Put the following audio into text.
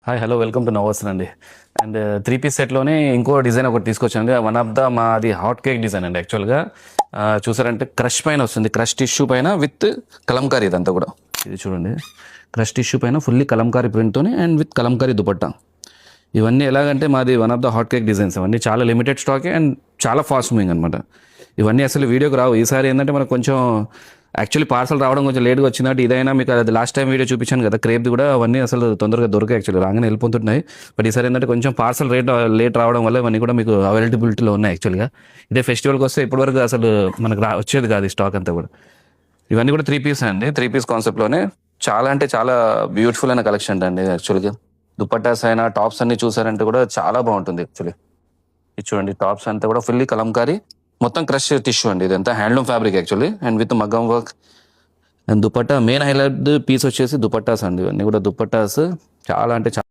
Hi hello welcome to Novoson అండి. And three piece సెట్లోనే ఇంకో డిజైన్ ఒకటి తీసుకొచ్చానండి. వన్ ఆఫ్ ద మాది హాట్ కేక్ డిజైన్ అండి. యాక్చువల్గా చూసారంటే క్రష్ పైన వస్తుంది, క్రష్ టిష్యూ పైన విత్ కలంకారీ. ఇదంతా కూడా ఇది చూడండి, క్రష్ టిష్యూ పైన ఫుల్లీ కలంకారీ ప్రింట్తోని అండ్ విత్ కలంకారీ దుపట్టా. ఇవన్నీ ఎలాగంటే మాది one of the hot cake designs. ఇవన్నీ చాలా లిమిటెడ్ స్టాకే అండ్ చాలా ఫాస్ట్ మూవింగ్ అనమాట. ఇవన్నీ అసలు వీడియోకి రావు. ఈసారి ఏంటంటే మనకు కొంచెం యాక్చువల్లీ పార్సల్ రావడం కొంచెం లేట్గా వచ్చినట్టు. ఇదైనా మీకు అది లాస్ట్ టైం వీడియో చూపించాను కదా, క్రేప్ది కూడా అవన్నీ అసలు తొందరగా దొరకాయి. యాక్చువల్లీ రాగానే వెళ్ళిపోతున్నాయి. బట్ ఈసారి ఏంటంటే కొంచెం పార్సల్ లేట్ రావడం వల్ల ఇవన్నీ కూడా మీకు అవైలబిలిటీలో ఉన్నాయి. యాక్చువల్గా ఇదే ఫెస్టివల్కి వస్తే ఇప్పటివరకు అసలు మనకు వచ్చేది కాదు ఈ స్టాక్ అంతా కూడా. ఇవన్నీ కూడా త్రీ పీస్ అండి. త్రీ పీస్ కాన్సెప్ట్లోనే చాలా అంటే చాలా బ్యూటిఫుల్ అయిన కలెక్షన్ అండి. యాక్చువల్గా దుపట్టాస్ అయినా టాప్స్ అన్ని చూసారంటే కూడా చాలా బాగుంటుంది. యాక్చువల్లీ ఇది చూడండి, టాప్స్ అంతా కూడా ఫుల్లీ కలంకారీ, మొత్తం క్రష్ టిష్యూ అండి. ఇదంతా handloom fabric actually and with మగ్గం work. And dupatta main highlight piece వచ్చేసి దుపట్టాస్ అండి. ఇవన్నీ కూడా దుపట్టాస్ చాలా అంటే చాలా